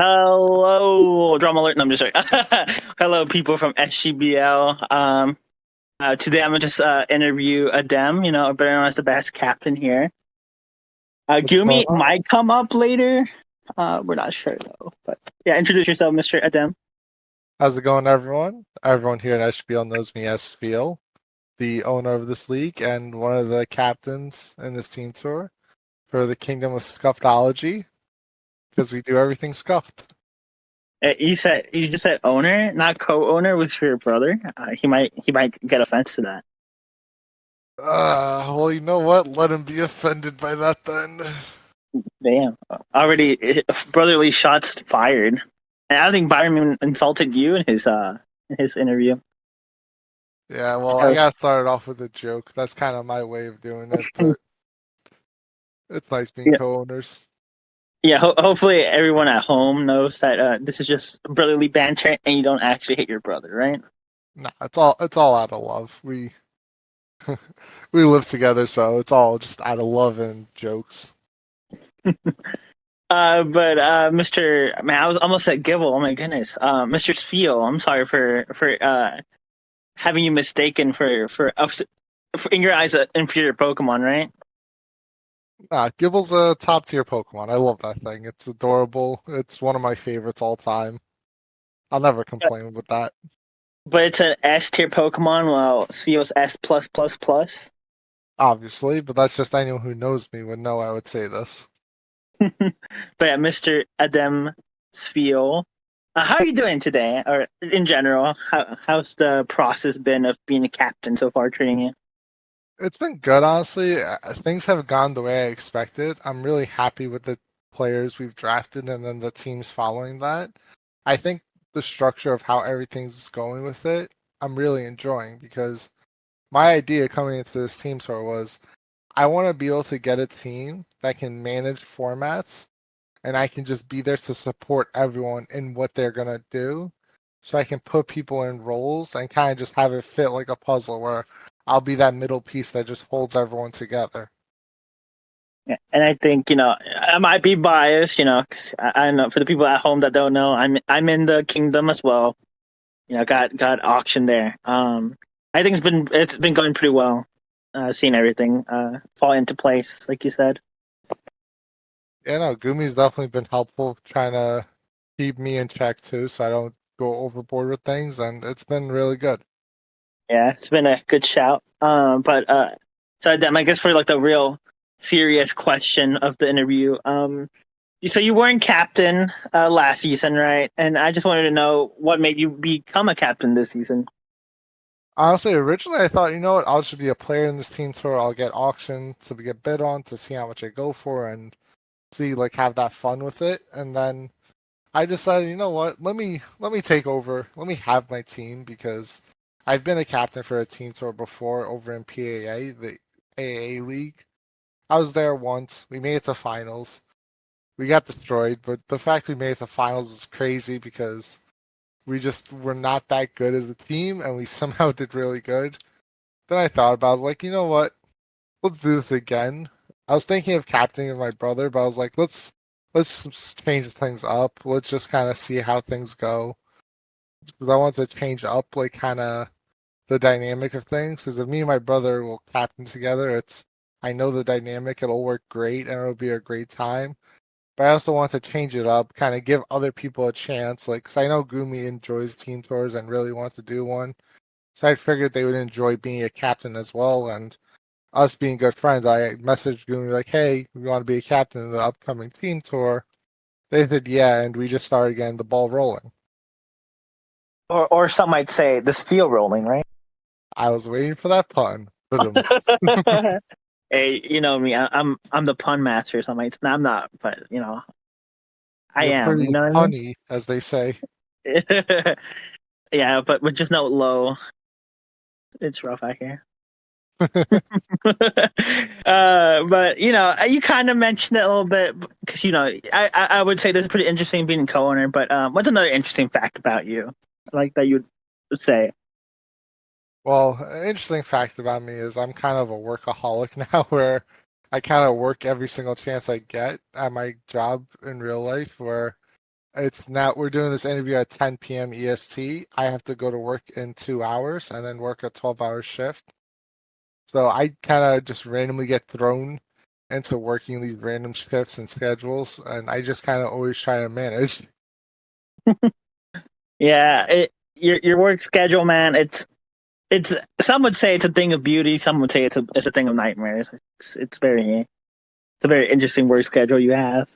Hello, drama alert. No, I'm just sorry. Hello, people from SGBL. Today I'm gonna just interview Adem. Better known as the best captain here. What's going Gumi on? might come up later. We're not sure though. But yeah, introduce yourself, Mr. Adem. How's it going, everyone? Everyone here at HBL knows me as Spheal, the owner of this league and one of the captains in this team tour for the Kingdom of Scuffology, because we do everything scuffed. You just said owner, not co-owner with your brother. He might get offense to that. Well, you know what? Let him be offended by that then. Damn, already brotherly shots fired. And I don't think Byron even insulted you in his interview. Yeah, well, I got started off with a joke. That's kind of my way of doing it, but it's nice being Yeah, co-owners. yeah. Hopefully, everyone at home knows that this is just brotherly banter, and you don't actually hate your brother, right? Nah, it's all out of love. We we live together, so it's all just out of love and jokes. But Mr. Man, I was almost at Gibble. Oh my goodness, Mr. Spiel. I'm sorry for having you mistaken for in your eyes an inferior Pokemon, right? Nah, Gibble's a top tier Pokemon. I love that thing. It's adorable. It's one of my favorites all time. I'll never complain with that. But it's an S tier Pokemon, while Spheal's S plus plus plus. Obviously, but that's just anyone who knows me would know I would say this. But yeah, Mr. Adem Spiel. How are you doing today, or in general? How's the process been of being a captain so far, training you? It's been good, honestly. Things have gone the way I expected. I'm really happy with the players we've drafted and then the teams following that. I think the structure of how everything's going with it, I'm really enjoying because my idea coming into this team tour was I want to be able to get a team that can manage formats and I can just be there to support everyone in what they're gonna do. So I can put people in roles and kind of just have it fit like a puzzle where I'll be that middle piece that just holds everyone together. Yeah, and I think I might be biased, 'cause I don't know for the people at home that don't know, I'm in the kingdom as well. Got auctioned there. I think it's been going pretty well. Seeing everything fall into place, like you said. Yeah, no, Gumi's definitely been helpful trying to keep me in check too, so I don't go overboard with things, and it's been really good. Yeah, it's been a good shout. But so Adem, I guess for like the real serious question of the interview, so you weren't captain last season, right? And I just wanted to know what made you become a captain this season. Honestly, originally I thought, you know what, I'll just be a player in this team tour. I'll get auctioned to get bid on to see how much I go for and see like have that fun with it. And then I decided, you know what, let me take over. Let me have my team because I've been a captain for a team tour before over in PAA, the AAA league. I was there once. We made it to finals. We got destroyed, but the fact we made it to finals was crazy because we just were not that good as a team and we somehow did really good. Then I thought about it, I was like, you know what? Let's do this again. I was thinking of captaining my brother, but I was like, let's change things up. Let's just kind of see how things go because I want to change up like kind of the dynamic of things. Because if me and my brother will captain together, it's I know the dynamic. It'll work great and it'll be a great time. But I also want to change it up, kind of give other people a chance. Like, 'cause I know Gumi enjoys team tours and really wants to do one. So I figured they would enjoy being a captain as well. And us being good friends, I messaged Gumi like, "Hey, we want to be a captain in the upcoming team tour." They said, "Yeah," and we just started getting the ball rolling. Or some might say this field rolling, right? I was waiting for that pun. Rhythm. Hey, you know me. I'm the pun master. So no, I'm not, but I You're am. You pretty know what I mean? punny, as they say. Yeah, but with just no low, it's rough out here. But you kind of mentioned it a little bit because I would say this is pretty interesting being co-owner. But what's another interesting fact about you, like that you would say? Well, an interesting fact about me is I'm kind of a workaholic now, where I kind of work every single chance I get at my job in real life, where It's now we're doing this interview at 10 p.m. EST. I have to go to work in 2 hours and then work a 12-hour shift. So I kind of just randomly get thrown into working these random shifts and schedules, and I just kind of always try to manage. Yeah, your work schedule, man. It's some would say it's a thing of beauty. Some would say it's a thing of nightmares. It's a very interesting work schedule you have.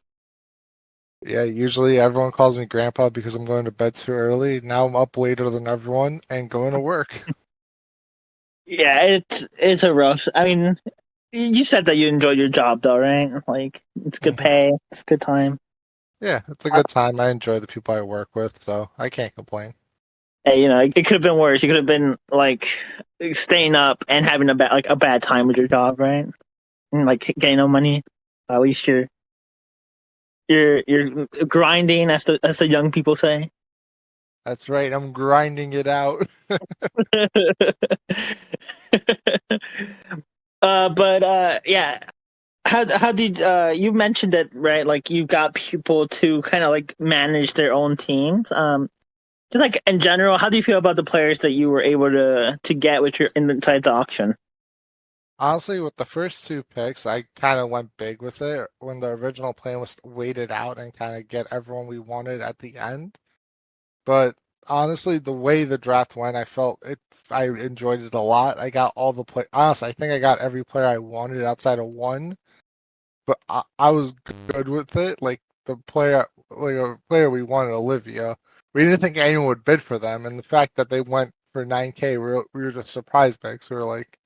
Yeah, usually everyone calls me grandpa because I'm going to bed too early. Now I'm up later than everyone and going to work. Yeah, it's a rough. I mean, you said that you enjoyed your job though, right? Like it's good Mhm. pay, it's good time. Yeah, it's a Uh, good time. I enjoy the people I work with, so I can't complain. Hey, it could have been worse. You could have been like staying up and having a bad time with your job, right? And like getting no money. At least you're grinding, as the young people say. That's right. I'm grinding it out. But yeah, how did you mentioned it, right? Like you got people to kind of like manage their own teams. Just like in general, how do you feel about the players that you were able to get with your inside the auction? Honestly, with the first two picks, I kind of went big with it when the original plan was to wait it out and kind of get everyone we wanted at the end. But honestly, the way the draft went, I felt it. I enjoyed it a lot. I got all the play. Honestly, I think I got every player I wanted outside of one. But I was good with it. Like a player we wanted, Olivia. We didn't think anyone would bid for them, and the fact that they went for 9K, we were just surprised by. So we were like,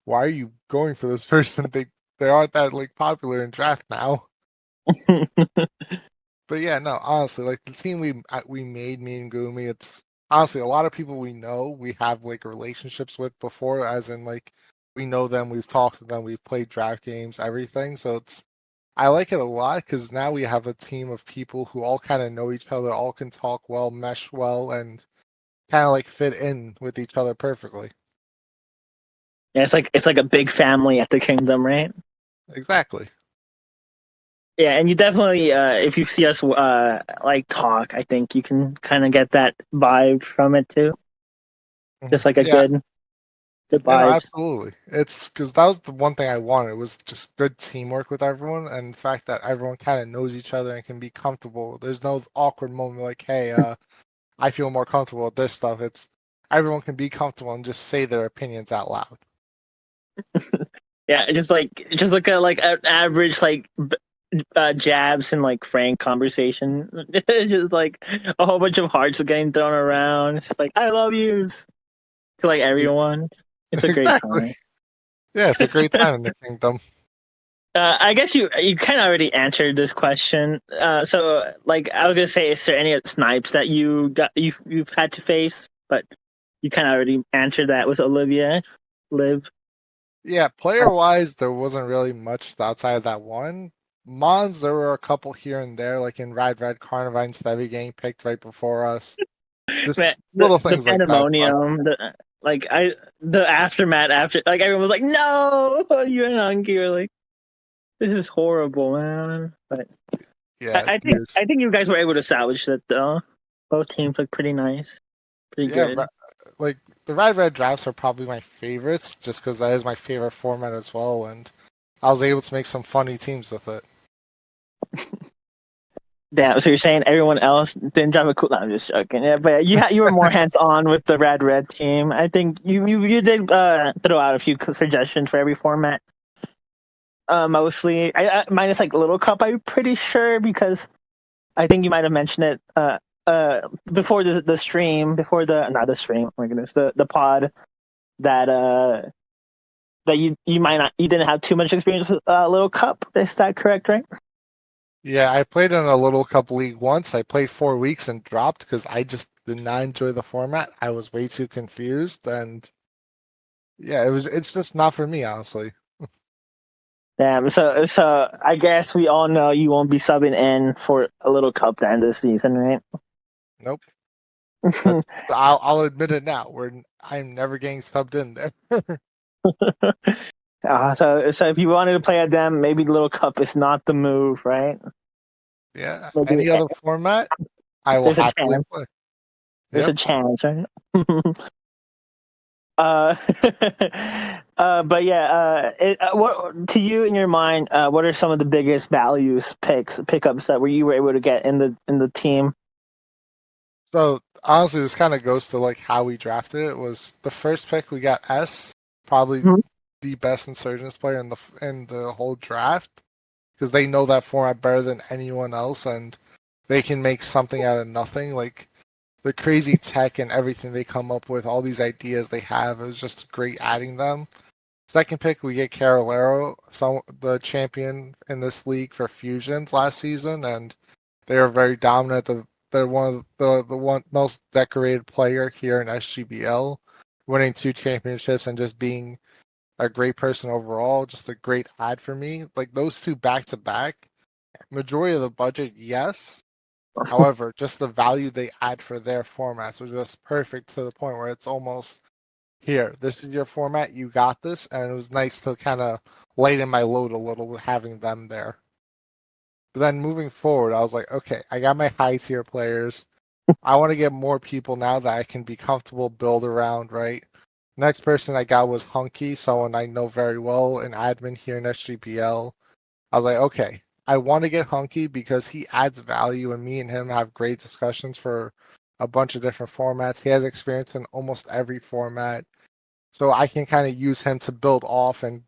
why are you going for this person? They aren't that like popular in draft now. But yeah, no, honestly, like the team we made, me and Gumi, it's honestly a lot of people we know, we have like relationships with before, as in like we know them, we've talked to them, we've played draft games, everything. So it's I like it a lot because now we have a team of people who all kind of know each other, all can talk well, mesh well, and kind of like fit in with each other perfectly. Yeah, it's like a big family at the kingdom, right? Exactly. Yeah, and you definitely, if you see us like talk, I think you can kind of get that vibe from it too. Just like a Yeah, good yeah, no, vibes. absolutely. It's because that was the one thing I wanted was just good teamwork with everyone, and the fact that everyone kind of knows each other and can be comfortable. There's no awkward moment like, "Hey, I feel more comfortable with this stuff." It's everyone can be comfortable and just say their opinions out loud. Yeah, just like a like an average jabs and like frank conversation. It's just like a whole bunch of hearts getting thrown around. It's like I love yous to like Yeah, everyone. It's a great exactly. time. Yeah, it's a great time in the kingdom. I guess you kind of already answered this question. So like I was gonna say, is there any snipes that you've had to face? But you kind of already answered that with Olivia, Liv. Yeah, player wise, there wasn't really much outside of that one. Mons, there were a couple here and there, like in Red Carnivine Stevie getting picked right before us. Just Man, little the things like that. So pandemonium, the aftermath after, like everyone was like, "No, you and Anki were like, this is horrible, man." But yeah, dude. I think you guys were able to salvage it though. Both teams look pretty nice, pretty Yeah, good. like the Red drafts are probably my favorites, just because that is my favorite format as well, and I was able to make some funny teams with it. Damn. So you're saying everyone else didn't drive a cool? No, I'm just joking. Yeah, but you were more hands on with the Red team. I think you did throw out a few suggestions for every format. Mostly, minus like Little Cup. I'm pretty sure because I think you might have mentioned it before the stream, before the not the stream. Oh my goodness, the pod that that you might not you didn't have too much experience with Little Cup. Is that correct? Right? Yeah, I played in a Little Cup league once. I played 4 weeks and dropped because I just did not enjoy the format. I was way too confused, and yeah, it's just not for me, honestly. Damn. So I guess we all know you won't be subbing in for a Little Cup then this season, right? Nope. That's I'll admit it now. I'm never getting subbed in there. So if you wanted to play at them, maybe Little Cup is not the move, right? Yeah. Maybe Any other format, I will there's a happily chance. play. There's a Yep. chance, right? uh, but yeah, what to you in your mind? What are some of the biggest values pickups that you were able to get in the team? So honestly, this kind of goes to like how we drafted it. Was the first pick we got S, probably Mhm. the best insurgents player in the whole draft because they know that format better than anyone else, and they can make something out of nothing. Like the crazy tech and everything they come up with, all these ideas they have, it was just great adding them. Second pick, we get Carolero, the champion in this league for fusions last season, and they are very dominant. They're one of the one most decorated player here in SGBL, winning 2 championships and just being a great person overall. Just a great ad for me. Like those two back to back. Majority of the budget, yes. However, just the value they add for their formats was just perfect to the point where it's almost here. This is your format. You got this, and it was nice to kind of lighten my load a little with having them there. But then moving forward, I was like, okay, I got my high tier players. I want to get more people now that I can be comfortable build around, right? Next person I got was Hunky, someone I know very well, an admin here in SGPL. I was like, okay, I want to get Hunky because he adds value, and me and him have great discussions for a bunch of different formats. He has experience in almost every format, so I can kind of use him to build off and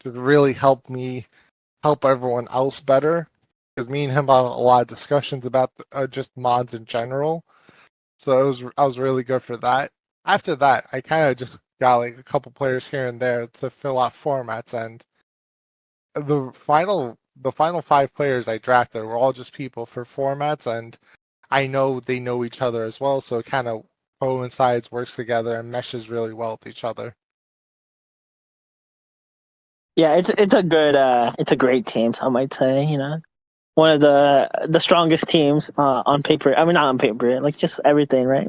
to really help me help everyone else better. Because me and him had a lot of discussions about just mods in general. So I was really good for that. After that, I kind of just got like a couple players here and there to fill out formats, and the final 5 players I drafted were all just people for formats, and I know they know each other as well, so it kind of coincides, works together, and meshes really well with each other. Yeah, it's a great team. Some might say, one of the strongest teams on paper. I mean, not on paper, like just everything, right?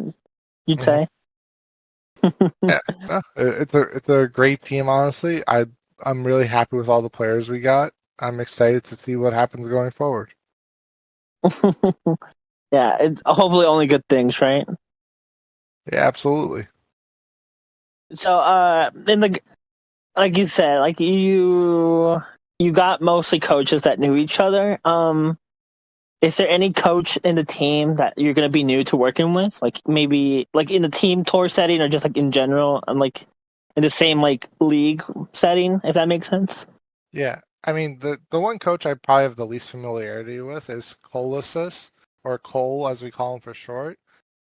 You'd Hmm. say. Yeah, no, it's a great team. Honestly, I'm really happy with all the players we got. I'm excited to see what happens going forward. Yeah, it's hopefully only good things, right? Yeah, absolutely. So, in the like you said, like you got mostly coaches that knew each other. Is there any coach in the team that you're gonna be new to working with? Like maybe like in the team tour setting or just like in general and like in the same like league setting, if that makes sense. Yeah, I mean the one coach I probably have the least familiarity with is Colasis, or Cole as we call him for short.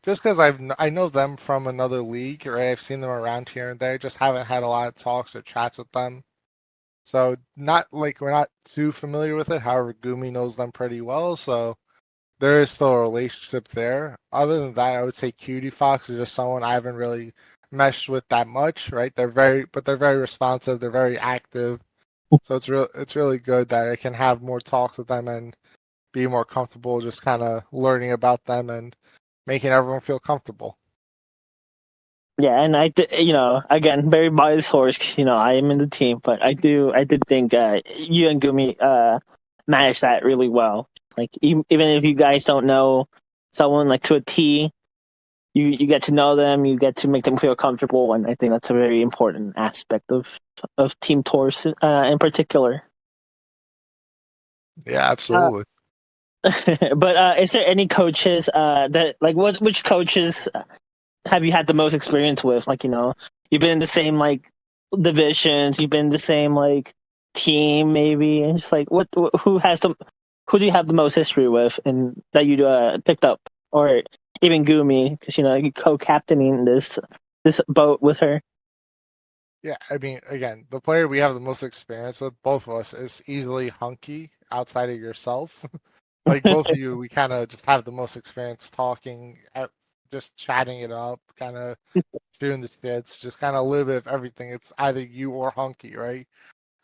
Just because I know them from another league, or I've seen them around here and there. Just haven't had a lot of talks or chats with them. So not like we're not too familiar with it. However, Gumi knows them pretty well, so there is still a relationship there. Other than that, I would say Cutie Fox is just someone I haven't really meshed with that much, right? They're very responsive, they're very active. So it's really good that I can have more talks with them and be more comfortable just kind of learning about them and making everyone feel comfortable. Yeah, and again, very biased source. 'Cause, I am in the team, but I did think you and Gumi managed that really well. Like even if you guys don't know someone like to a T, you get to know them, you get to make them feel comfortable, and I think that's a very important aspect of team tours in particular. Yeah, Uh, absolutely. but is there any coaches that like which coaches have you had the most experience with? Like, you've been in the same like divisions, you've been in the same like team, maybe. And just like, who do you have the most history with, and that you picked up, or even Gumi, because you co-captaining this boat with her. Yeah, I mean, again, the player we have the most experience with, both of us, is easily Hunky outside of yourself. Like both of you, we kind of just have the most experience talking, just chatting it up, kind of shooting the shits, just kind of a little bit of everything. It's either you or Hunky, right?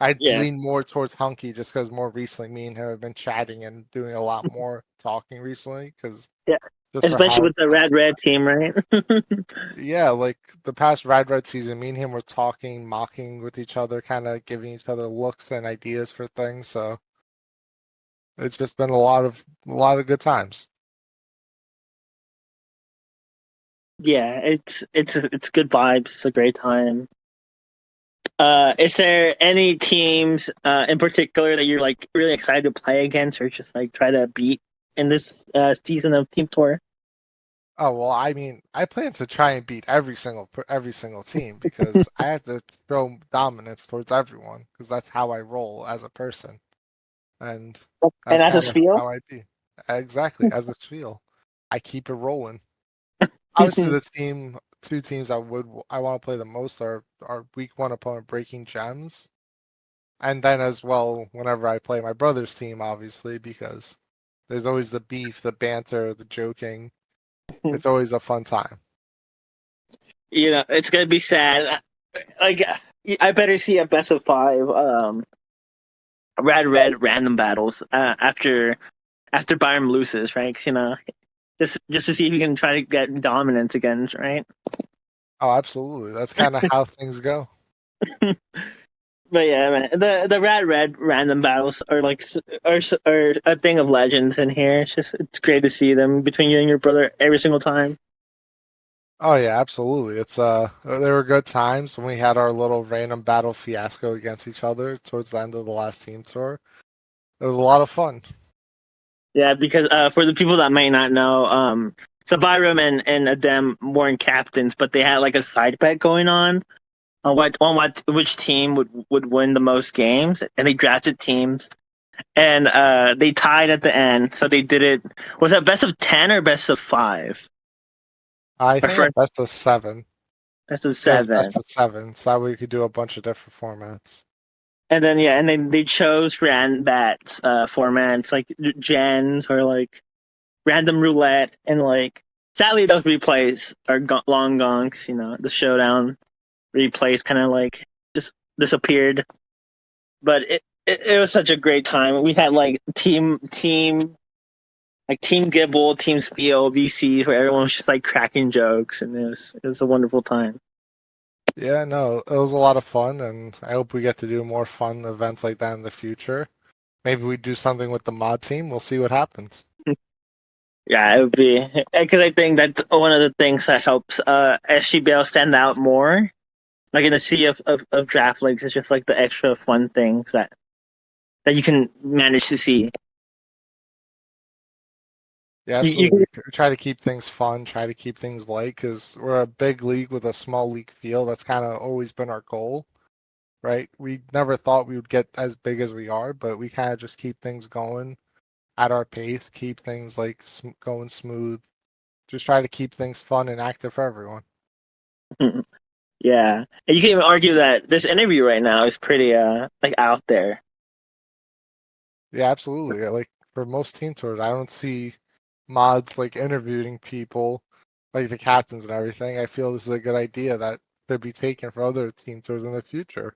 I'd Yeah, lean more towards Hunky just because more recently me and him have been chatting and doing a lot more talking recently, because yeah, just for especially how with the red team, right? yeah, like the past Red season, me and him were talking, mocking with each other, kind of giving each other looks and ideas for things. So It's just been a lot of good times. Yeah, it's good vibes. It's a great time. Is there any teams in particular that you're like really excited to play against, or just like try to beat in this season of Team Tour? Oh well, I mean, I plan to try and beat every single team because I have to show dominance towards everyone because that's how I roll as a person, and And that's as a kind of Spheal, how I be. Exactly, as with feel, I keep it rolling. Obviously, the two teams I want to play the most are week one opponent Breaking Gems, and then as well whenever I play my brother's team, obviously because there's always the beef, the banter, the joking. It's always a fun time. you know it's gonna be sad. Like I better see a best of five red random battles after Byron loses, right? 'Cause, just to see if you can try to get dominance again, right? Oh, absolutely. That's kind of how things go. But yeah, man, the red random battles are like are a thing of legends in here. It's great to see them between you and your brother every single time. Oh yeah, absolutely. It's there were good times when we had our little random battle fiasco against each other towards the end of the last team tour. It was a lot of fun. Yeah, because for the people that may not know, so Byram and Adem weren't captains, but they had like a side bet going on which team would win the most games, and they drafted teams, and they tied at the end. So they did it. Was that best of 10 or best of 5? I Or think at first best of seven. best of It was 7? best of seven, so that way we could do a bunch of different formats. And then yeah, and then they chose bats formats like gens or like random roulette, and like sadly those replays are long gone. 'Cause, the showdown replays kind of like just disappeared. But it was such a great time. We had like team Gibble, team Spiel, VCs, where everyone was just like cracking jokes, and it was a wonderful time. Yeah, no, it was a lot of fun, and I hope we get to do more fun events like that in the future. Maybe we do something with the mod team. We'll see what happens. Yeah, it would be because I think that's one of the things that helps SGBL stand out more. Like in the sea of draft leagues, it's just like the extra fun things that you can manage to see. Yeah, You absolutely. Try to keep things fun, try to keep things light, because we're a big league with a small league feel. That's kind of always been our goal, right? We never thought we would get as big as we are, but we kind of just keep things going at our pace, keep things like going smooth. Just try to keep things fun and active for everyone. yeah, and you can even argue that this interview right now is pretty like out there. Yeah, absolutely. Like for most team tours, I don't see mods like interviewing people like the captains and everything. I feel this is a good idea that could be taken for other team tours in the future.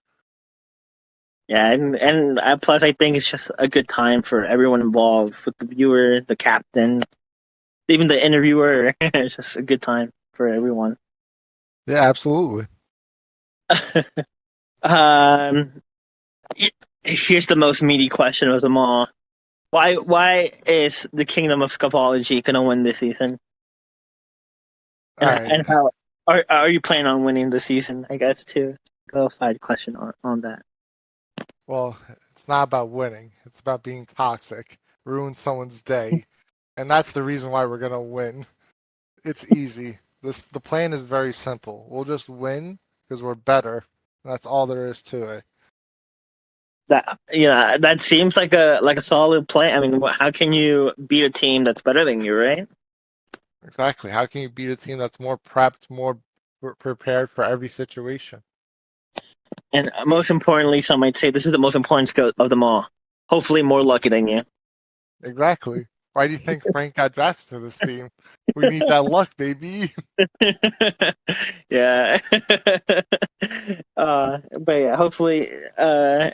Yeah, and plus I think it's just a good time for everyone involved, with the viewer, the captain, even the interviewer. It's just a good time for everyone. Yeah, absolutely. um, Here's the most meaty question of them all. Why is the Kingdom of Scapology gonna win this season? All And right. and how are you planning on winning the season? I guess too. Go side question on that. Well, it's not about winning. It's about being toxic, ruin someone's day, and that's the reason why we're gonna win. It's easy. The plan is very simple. We'll just win because we're better. That's all there is to it. That seems like a solid plan. I mean, how can you beat a team that's better than you, right? Exactly. How can you beat a team that's more prepped, more prepared for every situation? And most importantly, some might say this is the most important skill of them all. Hopefully, more lucky than you. Exactly. Why do you think Frank got drafted to this team? We need that luck, baby. Yeah. But yeah, hopefully,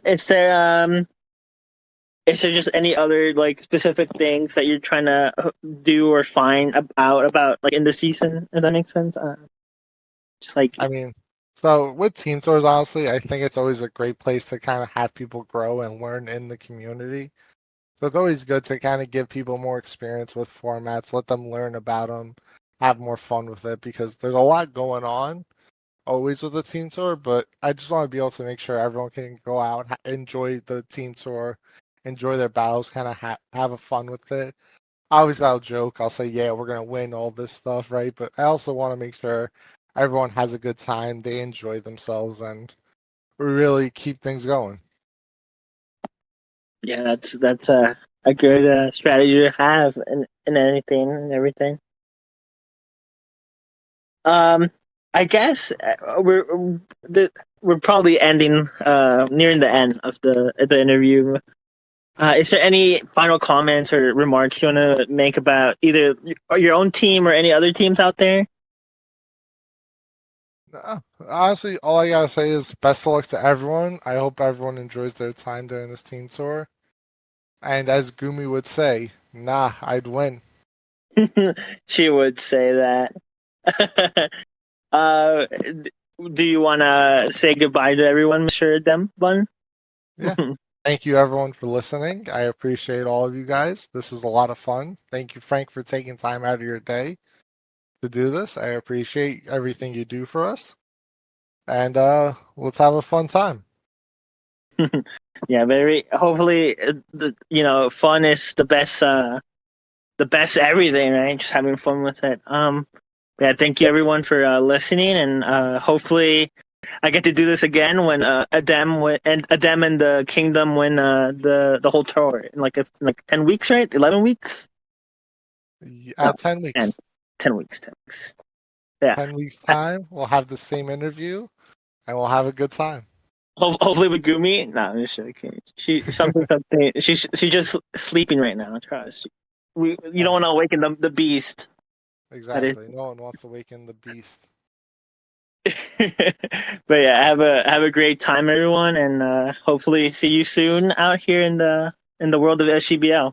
is there just any other like specific things that you're trying to do or find about like in the season? If that makes sense. Just like I mean, so with team tours, honestly, I think it's always a great place to kind of have people grow and learn in the community. So it's always good to kind of give people more experience with formats, let them learn about them, have more fun with it because there's a lot going on always with the team tour. But I just want to be able to make sure everyone can go out, enjoy the team tour, enjoy their battles, kind of have a fun with it. Obviously, I'll joke, I'll say, yeah, we're gonna win all this stuff, right? But I also want to make sure everyone has a good time, they enjoy themselves, and we really keep things going. Yeah, that's a good strategy to have in anything and everything. Um, I guess we're probably ending nearing the end of the interview. Is there any final comments or remarks you want to make about either your own team or any other teams out there? Honestly, all I gotta say is best of luck to everyone. I hope everyone enjoys their time during this team tour. And as Gumi would say, nah, I'd win. She would say that. uh, do you want to say goodbye to everyone, Mr. Adem? Yeah. Thank you, everyone, for listening. I appreciate all of you guys. This was a lot of fun. Thank you, Frank, for taking time out of your day to do this. I appreciate everything you do for us. And let's have a fun time. Yeah, very. Hopefully, fun is the best everything, right? Just having fun with it. Yeah, thank you everyone for listening, and hopefully, I get to do this again when Adem and the Kingdom win the whole tour in like 10 weeks, right? 11 weeks? No, 10 10, weeks. 10 weeks. 10 weeks. Yeah. 10 weeks' time, we'll have the same interview and we'll have a good time. Hopefully with Gumi. No, I'm just joking. She something. She's just sleeping right now. Trust. You don't want Yes, to awaken the beast. That is. exactly. No one wants to awaken the beast. But yeah, have a great time, everyone, and hopefully see you soon out here in the world of SGBL.